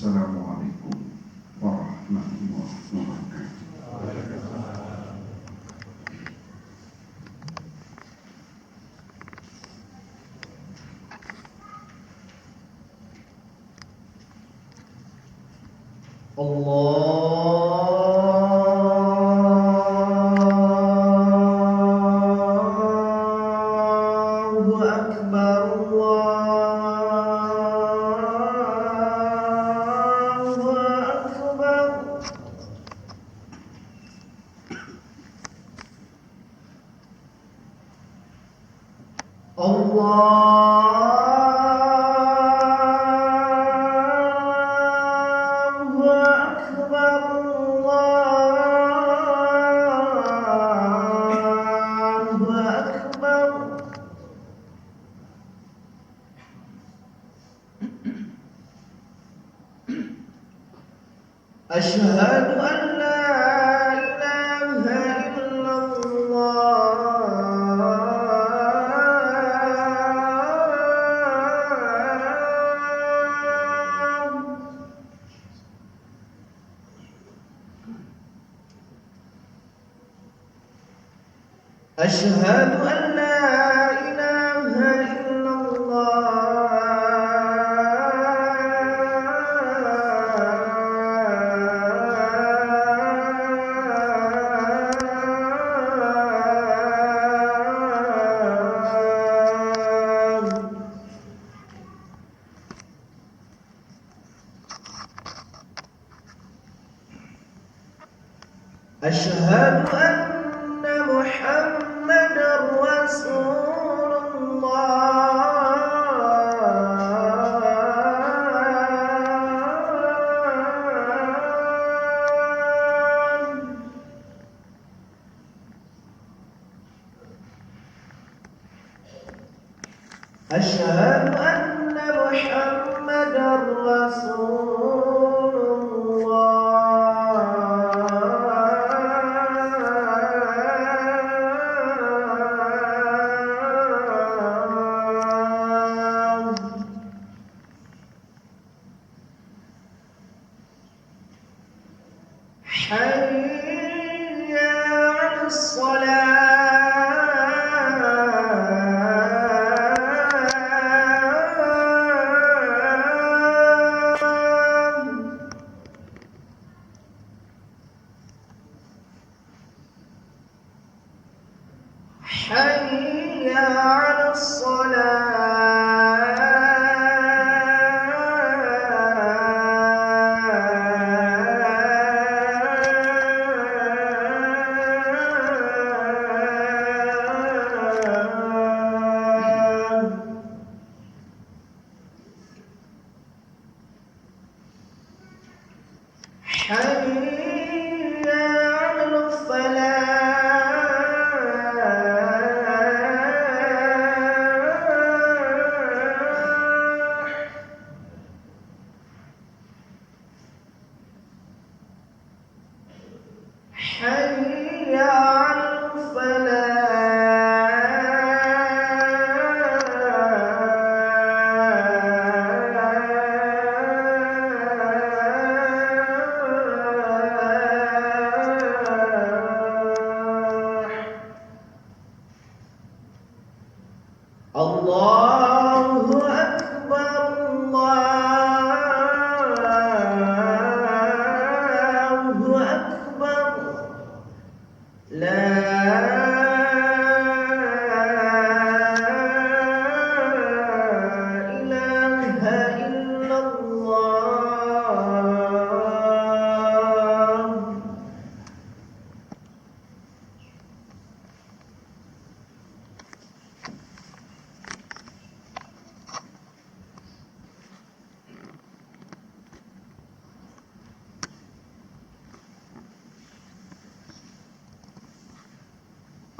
Assalamualaikum warahmatullahi wabarakatuh. Allahu Akbar, Allahu Akbar. Allahu Akbar, Allahu Akbar. Asyhadu an la ilaha illallah. Asyhadu an la ilaha illallah. Asyhadu anna Muhammadar Rasulullah. Asyhadu anna Muhammadar Rasulullah. Hayya 'alas salah. Hayya 'alas salah. Hayya 'alal falah. Hayya 'alal falah. Allahu Akbar, Allahu Akbar. La ilaha illallah.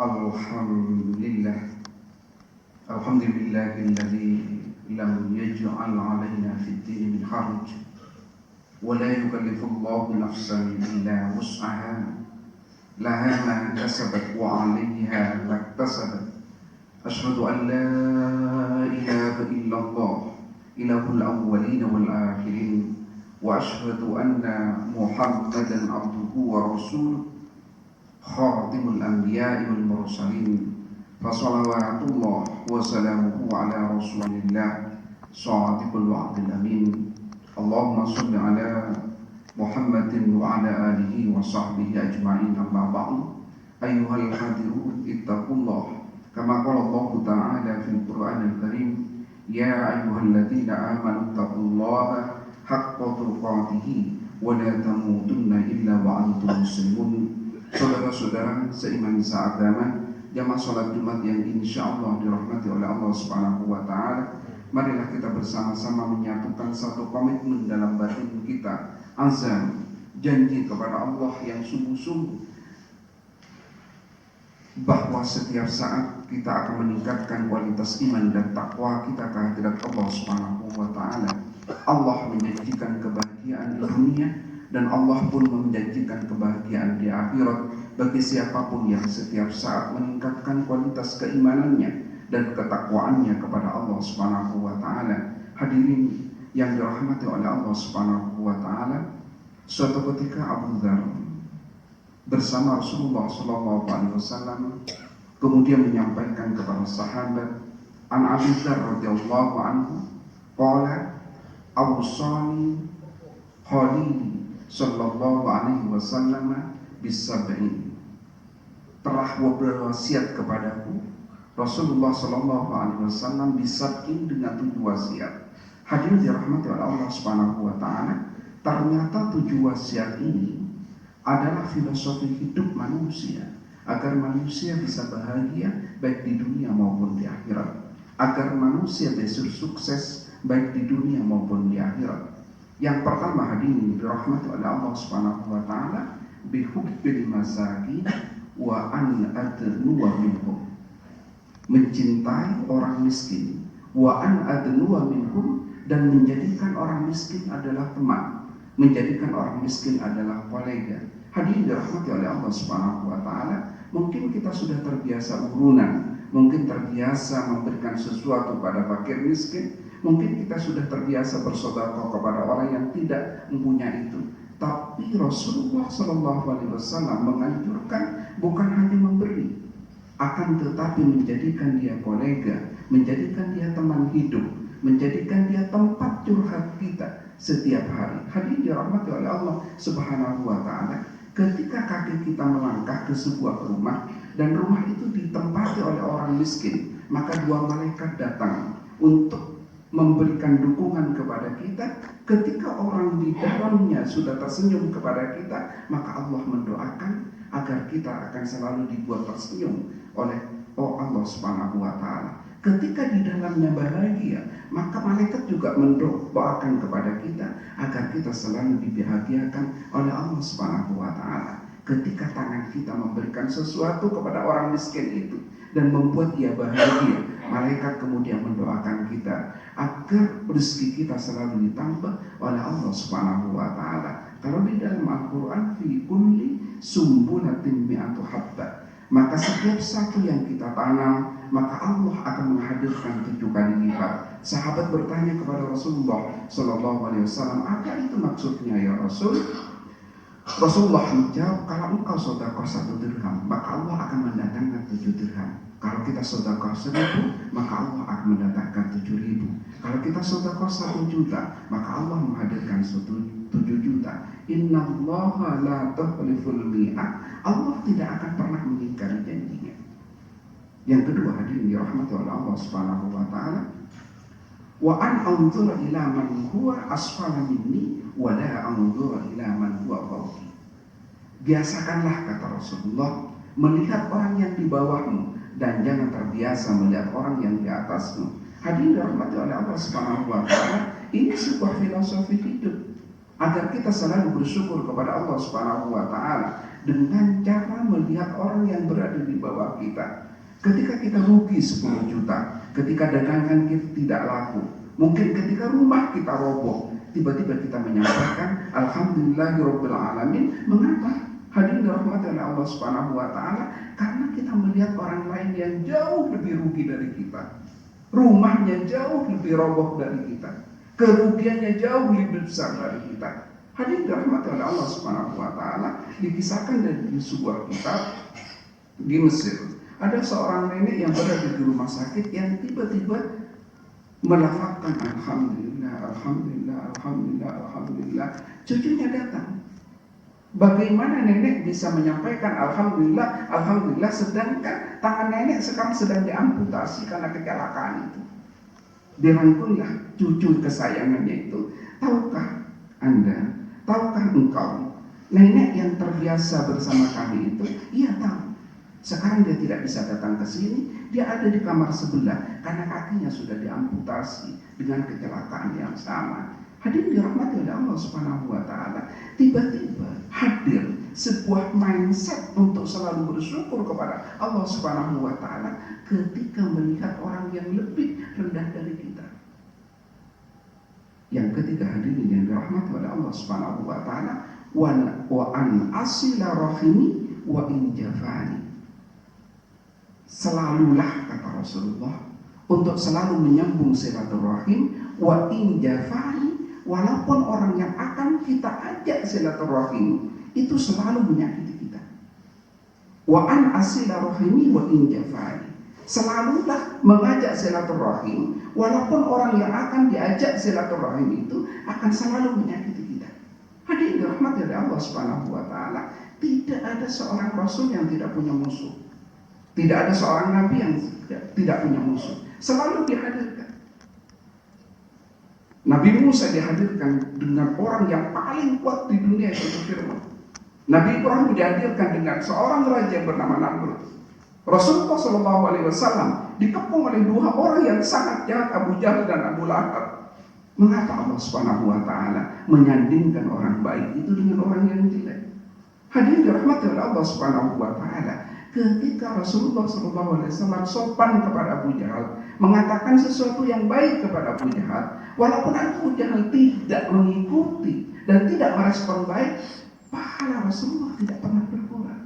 Alhamdulillah, alhamdulillahilladzi lam yaj'al 'alaina fid dini min haraj wa la yukallifullahu nafsan illa wus'aha laha ma kasabat wa 'alayha maktasabat. Asyhadu an la ilaha illallah ilahul awwalin wal akhirin وأشهد أن محمدا عبده ورسوله خاتم الأنبياء والمرسلين فصلوات الله وسلامه على رسول الله صادق الوعد الأمين اللهم صل على محمد وعلى آله وصحبه أجمعين أما بعد أيها الحاضرون اتقوا الله كما قال الله تعالى في القرآن الكريم يا أيها الذين آمنوا اتقوا الله حق تقاته ولا تموتن إلا وأنتم مسلمون. Saudara-saudara seiman seagama, jamaah sholat Jumat yang insya Allah dirahmati oleh Allah Subhanahu wa Ta'ala, marilah kita bersama-sama menyatukan satu komitmen dalam batin kita, azam, janji kepada Allah yang sungguh-sungguh bahwa setiap saat kita akan meningkatkan kualitas iman dan takwa kita kehadirat Allah Subhanahu wa Ta'ala. Allah menjanjikan kebahagiaan di dunia dan Allah pun menjanjikan kebahagiaan di akhirat bagi siapapun yang setiap saat meningkatkan kualitas keimanannya dan ketakwaannya kepada Allah Subhanahu wa Ta'ala. Hadirin yang dirahmati oleh Allah Subhanahu wa Ta'ala, suatu ketika Abu Dzar bersama Rasulullah sallallahu alaihi wasallam kemudian menyampaikan kepada sahabat, an Abu Dzar radhiyallahu anhu qala awsani khalili sallallahu alaihi wasallam bisab'in, telah berwasiat kepadaku Rasulullah sallallahu alaihi wasallam bisab'in dengan 7 wasiat. Hadirin dirahmati oleh Allah Subhanahu wa Ta'ala, ternyata 7 wasiat ini adalah filosofi hidup manusia agar manusia bisa bahagia baik di dunia maupun di akhirat, agar manusia bisa sukses baik di dunia maupun di akhirat. Yang pertama, hadirin dirahmati oleh Allah Subhanahu wa Ta'ala, bihubbil masakin wa an adnuwa minhum, mencintai orang miskin, wa an adnuwa minhum, dan menjadikan orang miskin adalah teman, menjadikan orang miskin adalah kolega. Hadirin dirahmati oleh Allah Subhanahu wa Ta'ala, mungkin kita sudah terbiasa urunan, mungkin terbiasa memberikan sesuatu pada fakir miskin, mungkin kita sudah terbiasa bersedekah kepada orang yang tidak mempunyai itu. Tapi Rasulullah sallallahu alaihi wasallam menganjurkan bukan hanya memberi, akan tetapi menjadikan dia kolega, menjadikan dia teman hidup, menjadikan dia tempat curhat kita setiap hari. Hadirin dirahmati oleh Allah Subhanahu wa Ta'ala, ketika kaki kita melangkah ke sebuah rumah dan rumah itu ditempati oleh orang miskin, maka 2 malaikat datang untuk memberikan dukungan kepada kita. Ketika orang di dalamnya sudah tersenyum kepada kita, maka Allah mendoakan agar kita akan selalu dibuat tersenyum oleh Allah Subhanahu wa Ta'ala. Ketika di dalamnya bahagia, maka malaikat juga mendoakan kepada kita agar kita selalu dibahagiakan oleh Allah Subhanahu wa Ta'ala. Ketika tangan kita memberikan sesuatu kepada orang miskin itu dan membuat dia bahagia, malaikat kemudian mendoakan kita agar rezeki kita selalu ditambah oleh Allah Subhanahu wa Ta'ala. Kalau di dalam Al-Quran, fi kulli sumbulatin mi'atu habba, maka setiap satu yang kita tanam, maka Allah akan menghadirkan 7 kali lipat. Sahabat bertanya kepada Rasulullah sallallahu alaihi wasallam, apa itu maksudnya ya Rasul? Rasulullah menjawab, kalau engkau sedekah 1 dirham, maka Allah akan mendatangkan 7 dirham. Kalau kita sedekah 1.000, maka Allah akan mendatangkan 7.000. Kalau kita sedekah 1 juta, maka Allah menghadirkan 7 juta. Innallaha la tukhliful mi'ad, Allah tidak akan pernah mengingkari janjinya. Yang kedua, hadirin dirahmati oleh Allah Subhanahu wa Ta'ala, wa an anzura ila man huwa asfala minni wa la anzura ila man huwa fawqi. Biasakanlah, kata Rasulullah, melihat orang yang di bawahmu dan jangan terbiasa melihat orang yang di atasmu. Hadirin dirahmati oleh Allah Subhanahu wa Ta'ala, ini sebuah filosofi hidup agar kita selalu bersyukur kepada Allah Subhanahu wa Ta'ala dengan cara melihat orang yang berada di bawah kita. Ketika kita rugi 10 juta, ketika dagangan kita tidak laku, mungkin ketika rumah kita roboh, tiba-tiba kita menyampaikan alhamdulillahirabbil alamin. Mengapa? Hadirin dirahmati oleh Allah Subhanahu wa Ta'ala, karena kita melihat orang lain yang jauh lebih rugi dari kita, rumahnya jauh lebih roboh dari kita. kerugiannya jauh lebih besar dari kita. Hadirin dirahmati oleh Allah Subhanahu wa taala, dikisahkan dari sebuah kitab di Mesir. Ada seorang nenek yang berada di rumah sakit yang tiba-tiba melafazkan alhamdulillah, alhamdulillah, alhamdulillah, alhamdulillah. Cucunya datang. Bagaimana nenek bisa menyampaikan alhamdulillah, alhamdulillah, sedangkan tangan nenek sekarang sedang diamputasi karena kecelakaan itu. Dirangkullah cucu kesayangannya itu. Tahukah Anda, tahukah engkau, nenek yang terbiasa bersama kami itu, ia tahu. Sekarang dia tidak bisa datang ke sini, dia ada di kamar sebelah karena kakinya sudah diamputasi dengan kecelakaan yang sama. Hadirin dirahmati oleh Allah Subhanahu wa taala, tiba-tiba hadir sebuah mindset untuk selalu bersyukur kepada Allah Subhanahu wa taala ketika melihat orang yang lebih rendah dari kita. Yang ketiga, hadirin yang dirahmati oleh Allah Subhanahu wa taala, wa an asila rahimi wa in jafani. Selalulah, kata Rasulullah, untuk selalu menyambung silaturahim, wa in jafani, walaupun orang yang akan kita ajak silaturahim itu selalu menyakiti kita. Wa an asila rahimi wa in jafani. Selalulah mengajak silaturahim, walaupun orang yang akan diajak silaturahim itu akan selalu menyakiti kita. Hadirin dirahmati oleh Allah Subhanahu wa taala, tidak ada seorang rasul yang tidak punya musuh. Tidak ada seorang nabi yang tidak punya musuh. Selalu dihadirkan. Nabi Musa dihadirkan dengan orang yang paling kuat di dunia, itu Fir'aun. Nabi Ibrahim dihadirkan dengan seorang raja yang bernama Namrud. Rasulullah SAW dikepung oleh dua orang yang sangat jahat, Abu Jahal dan Abu Lahab. Mengapa Allah Subhanahu wa taala menyandingkan orang baik itu dengan orang yang jelek? Hadirin dirahmati oleh Allah Subhanahu wa taala, ketika Rasulullah SAW sopan kepada Abu Jahal, mengatakan sesuatu yang baik kepada Abu Jahal, walaupun Abu Jahal tidak mengikuti dan tidak merespon baik, pahala Rasulullah tidak pernah berkurang.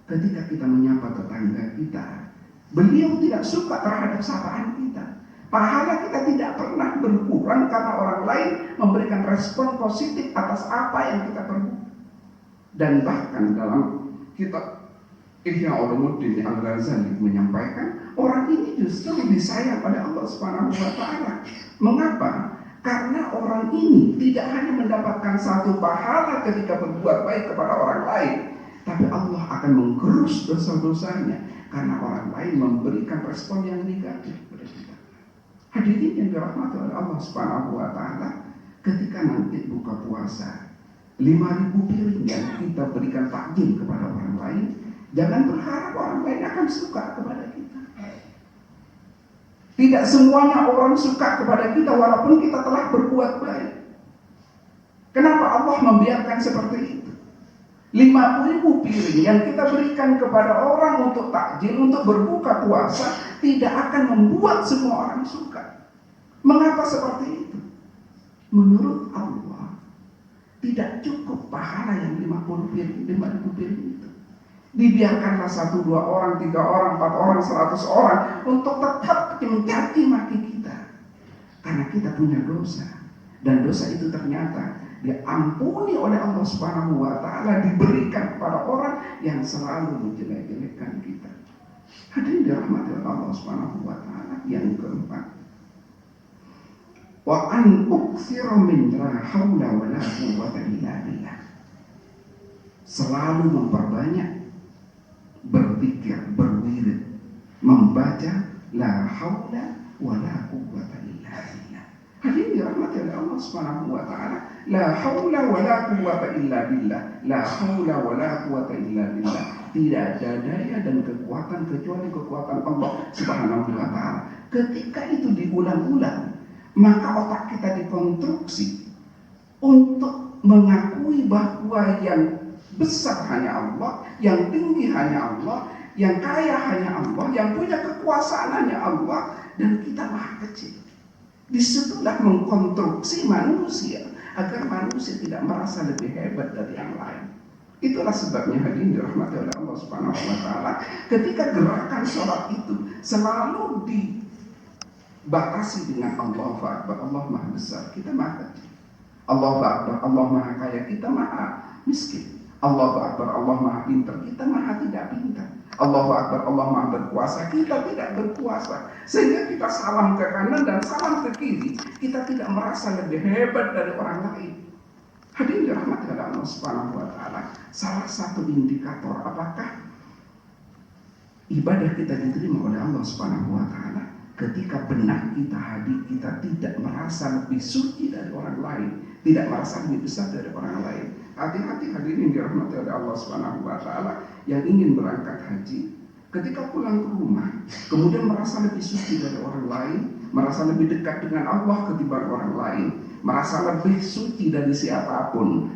Ketika kita menyapa tetangga kita, beliau tidak suka terhadap sapaan kita, pahala kita tidak pernah berkurang karena orang lain memberikan respon positif atas apa yang kita perbuat. Dan bahkan dalam kitab Ihya Ulumuddin Al-Ghazali menyampaikan, orang ini justru disayang oleh Allah Subhanahu wa taala. Mengapa? Karena orang ini tidak hanya mendapatkan satu pahala ketika berbuat baik kepada orang lain, tapi Allah akan menggerus dosa-dosanya karena orang lain memberikan respon yang negatif kepada kita. Hadirin yang dirahmati oleh Allah Subhanahu wa taala, ketika nanti buka puasa, 5.000 piring yang kita berikan takjil kepada orang lain, jangan berharap orang lain akan suka kepada kita. Tidak semuanya orang suka kepada kita walaupun kita telah berbuat baik. Kenapa Allah membiarkan seperti itu? 50.000 piring yang kita berikan kepada orang untuk takjil, untuk berbuka puasa, tidak akan membuat semua orang suka. Mengapa seperti itu? Menurut Allah, tidak cukup pahala yang 50 piring, 5.000 piring itu. Dibiarkanlah 1, 2 orang, 3 orang, 4 orang, 100 orang untuk tetap mencaci maki kita. Karena kita punya dosa. Dan dosa itu ternyata diampuni oleh Allah Subhanahu wa taala, diberikan kepada orang yang selalu menjelek-jelekkan kita. Hadirin dirahmati oleh Allah Subhanahu wa taala. Yang keempat, wa an uktsira min la haula wala quwwata illa billah. Selalu memperbanyak berzikir, berwirid, membaca la haula wala quwwata illa billah. Hadirin dirahmati oleh Allah Subhanahu wa taala. La haula wala quwwata illa billah. La haula wala quwwata illa billah. Tidak ada daya dan kekuatan kecuali kekuatan Allah Subhanahu wa taala. Ketika itu diulang-ulang, maka otak kita dikonstruksi untuk mengakui bahwa yang besar hanya Allah, yang tinggi hanya Allah, yang kaya hanya Allah, yang punya kekuasaan hanya Allah, dan kita maha kecil. Disitulah mengkonstruksi manusia agar manusia tidak merasa lebih hebat dari yang lain. Itulah sebabnya hadirin dirahmati oleh Allah Subhanahu wa taala, ketika gerakan sholat itu selalu batasi dengan Allahu Akbar, Allah Maha Besar, kita Maha kecil. Allahu Akbar, Allah Maha Kaya, kita Maha miskin. Allahu Akbar, Allah Maha pintar, kita Maha tidak pintar. Allahu Akbar, Allah Maha berkuasa, kita tidak berkuasa. Sehingga kita salam ke kanan dan salam ke kiri, kita tidak merasa lebih hebat dari orang lain. Hadirin dirahmati oleh Allah Subhanahu wa taala, salah satu indikator apakah ibadah kita diterima oleh Allah Subhanahu wa taala ketika benak kita, hati kita tidak merasa lebih suci dari orang lain, tidak merasa lebih besar dari orang lain. Hati-hati hadirin dirahmati oleh Allah Subhanahu wa taala yang ingin berangkat haji, ketika pulang ke rumah kemudian merasa lebih suci dari orang lain, merasa lebih dekat dengan Allah ketimbang orang lain, merasa lebih suci dari siapapun,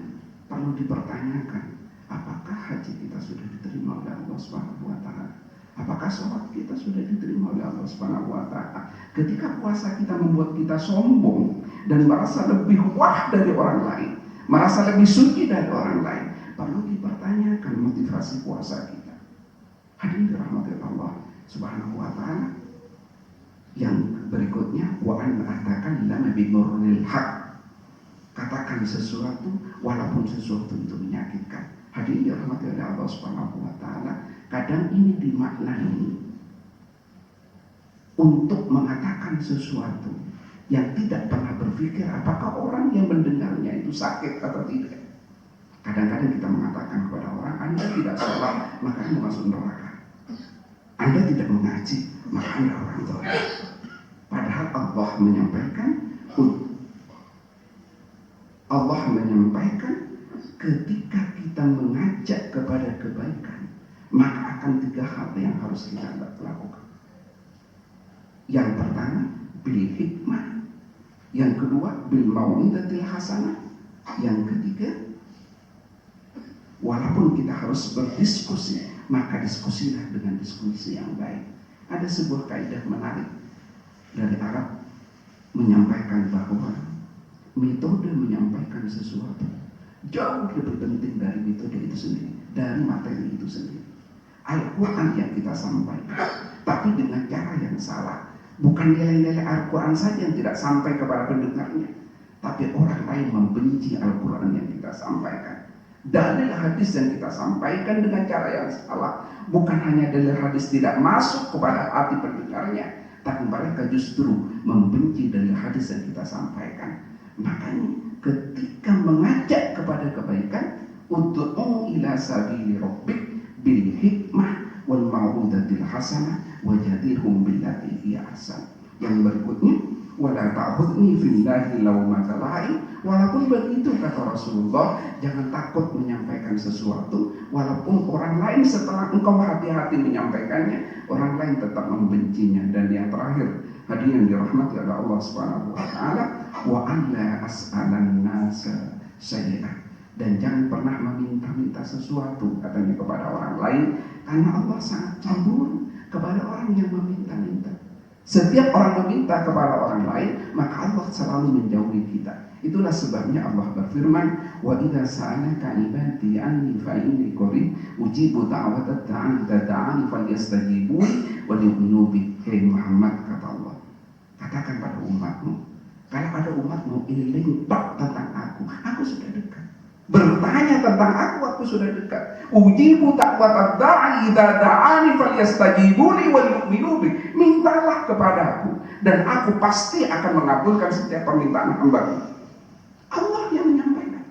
perlu dipertanyakan, apakah haji kita sudah diterima oleh Allah Subhanahu wa taala? Apakah sholat kita sudah diterima oleh Allah Subhanahu wa taala? Ketika puasa kita membuat kita sombong dan merasa lebih wah dari orang lain, merasa lebih suci dari orang lain, perlu dipertanyakan motivasi puasa kita. Hadirin dirahmati Allah Subhanahu wa taala. Yang berikutnya, wa an mengatakan lama binuril haq. Katakan sesuatu walaupun sesuatu itu menyakitkan. Hadirin dirahmati oleh Allah Subhanahu wa taala. Kadang ini dimaknai untuk mengatakan sesuatu yang tidak pernah berpikir apakah orang yang mendengarnya itu sakit atau tidak. Kadang-kadang kita mengatakan kepada orang, Anda tidak sholat, maka Anda masuk neraka. Anda tidak mengaji, maka Anda orang zalim. Padahal Allah menyampaikan ketika kita mengajak kepada kebaikan, maka akan 3 hal yang harus kita lakukan. Yang pertama, bil hikmah. Yang kedua, bil mau'izatil hasanah. Yang ketiga, walaupun kita harus berdiskusi, maka diskusilah dengan diskusi yang baik. Ada sebuah kaidah menarik dari Arab menyampaikan bahwa metode menyampaikan sesuatu jauh lebih penting dari metode itu sendiri, dari materi itu sendiri. Al-Quran yang kita sampaikan, tapi dengan cara yang salah. Bukan nilai-nilai Al-Quran saja yang tidak sampai kepada pendengarnya, tapi orang lain membenci Al-Quran yang kita sampaikan. Dalil hadis yang kita sampaikan dengan cara yang salah, bukan hanya dalil hadis tidak masuk kepada hati pendengarnya, tapi mereka justru membenci dalil hadis yang kita sampaikan. Makanya ketika mengajak kepada kebaikan, ud'u ila sabili rabbik bil hikmah wal mau'izatil hasanah wajadilhum billati hiya ahsan. Yang berikutnya, wala ta'khudni fillahi lawmata laim. Walaupun begitu kata Rasulullah, jangan takut menyampaikan sesuatu walaupun orang lain setelah engkau hati-hati menyampaikannya, orang lain tetap membencinya. Dan yang terakhir, hadirin dirahmati oleh Allah Subhanahu wa taala, wa an la as'alan nasa sayyi'ah. Dan jangan pernah meminta-minta sesuatu katanya kepada orang lain, karena Allah sangat cemburu kepada orang yang meminta-minta. Setiap orang meminta kepada orang lain, maka Allah selalu menjauhi kita. Itulah sebabnya Allah berfirman, wa idza sa'alaka ibadi anni fa inni qarib ujibu da'watad da'i da'ani falyastajibu wa liyu'minu bi. Hei Muhammad, kata Allah, katakan pada umatmu, kalau ada umatmu ingin tahu tentang aku sudah dekat. Bertanya tentang aku sudah dekat. Ujibu da'watad da'i da'ani falyastajibu wa liyu'minu bi. Mintalah kepadaku dan aku pasti akan mengabulkan setiap permintaan hamba. Allah yang menyampaikan.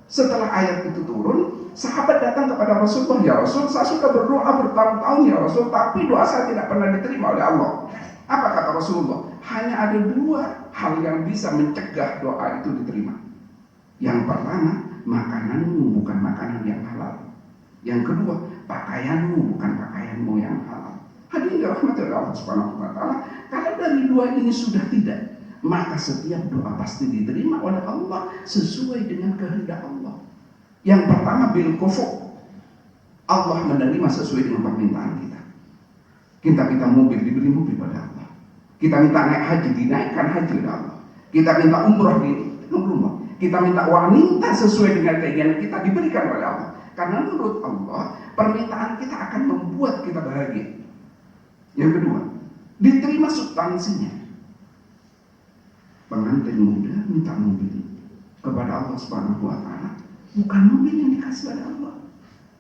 Setelah ayat itu turun, sahabat datang kepada Rasulullah, ya Rasul, saya sudah berdoa bertahun-tahun ya Rasul, tapi doa saya tidak pernah diterima oleh Allah. Apa kata Rasulullah? Hanya ada 2 hal yang bisa mencegah doa itu diterima. Yang pertama, makananmu bukan makanan yang halal. Yang kedua, pakaianmu bukan pakaianmu yang halal. Hadirin dirahmati oleh Allah Subhanahu wa taala, kalau dari 2 ini sudah tidak, maka setiap doa pasti diterima oleh Allah sesuai dengan kehendak Allah. Yang pertama, bil kufu. Allah menerima sesuai dengan permintaan kita. Kita minta mobil, diberi mobil pada Allah. Kita minta naik haji, dinaikkan haji oleh Allah. Kita minta umroh, umroh. Kita minta wanita sesuai dengan keinginan kita, diberikan oleh Allah. Karena menurut Allah, permintaan kita akan membuat kita bahagia. Yang kedua, diterima substansinya. Pengantin muda minta mobil kepada Allah Subhanahu wa taala. Bukan mobil yang dikasih oleh Allah.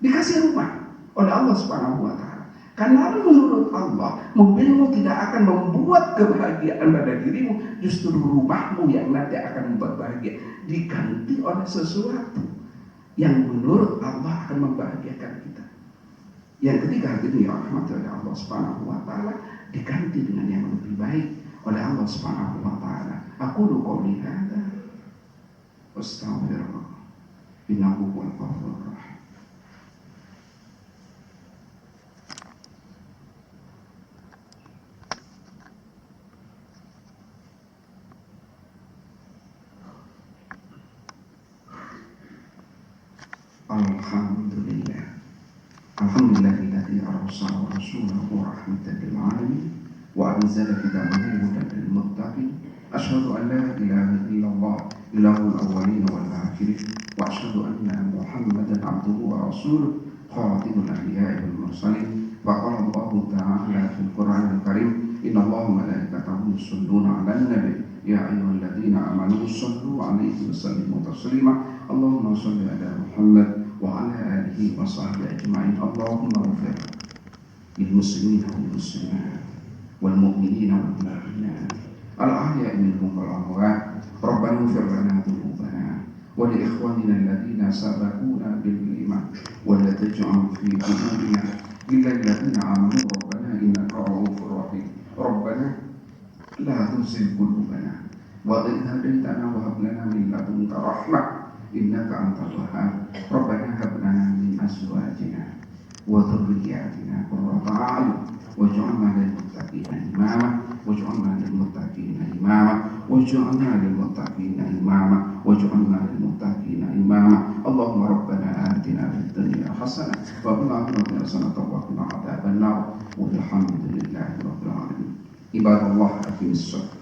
Dikasih rumah oleh Allah Subhanahu wa taala. Karena menurut Allah, mobilmu tidak akan membuat kebahagiaan pada dirimu, justru rumahmu yang nanti akan membuat bahagia. Diganti oleh sesuatu yang menurut Allah akan membahagiakan kita. Yang ketiga, hadirin yang dirahmati oleh Allah Subhanahu wa taala, diganti dengan yang lebih baik oleh Allah Subhanahu wa taala. Aqulu qouli hadza wastaghfirullah innahu huwal ghafurur rahim. Alhamdulillahilladzi arsala rasulahu rahmatan lil alamin wa anzala kitabahu hudan lil muttaqin. Asyhadu an la ilaha illallah ilahul awwalin wal akhirin wa asyhadu anna Muhammadan abduhu wa rasuluh khatimul anbiya'i wal mursalin. Wa qala Allah ta'ala fil Qur'anil Karim, innallaha wa malaikatahu yusholluna 'alan nabi ya ayyuhalladzina amanu shallu 'alaihi wa sallimu taslima. Allahumma shalli 'ala Muhammad wa 'ala alihi wa sahbihi ajma'in. Allahumma ighfir lil muslimina wal muslimat wal mu'minina wal mu'minat al-ahya'i minhum wal amwat. Rabbana ighfir lana dhunubana wa li ikhwanina alladhina sabaquna bil iman wa la taj'al fi qulubina ghillan lil ladzina amanu rabbana innaka ra'ufur rahim. Rabbana la tuzigh qulubana wa idh hadaytana wa hab lana min ladunka rahmah innaka antal wahhab. Rabbana hab lana min azwajina wa dhurriyyatina qurrata a'yun waj'alna lil muttaqina imama waj'alna lil muttaqina imama waj'alna lil muttaqina imama waj'alna lil muttaqina imama. Allahumma rabbana atina fid dunya hasanah wa fil akhirati hasanah wa qina adzabannar. Walhamdulillahi rabbil alamin. Ibadallah, aqimis shalah.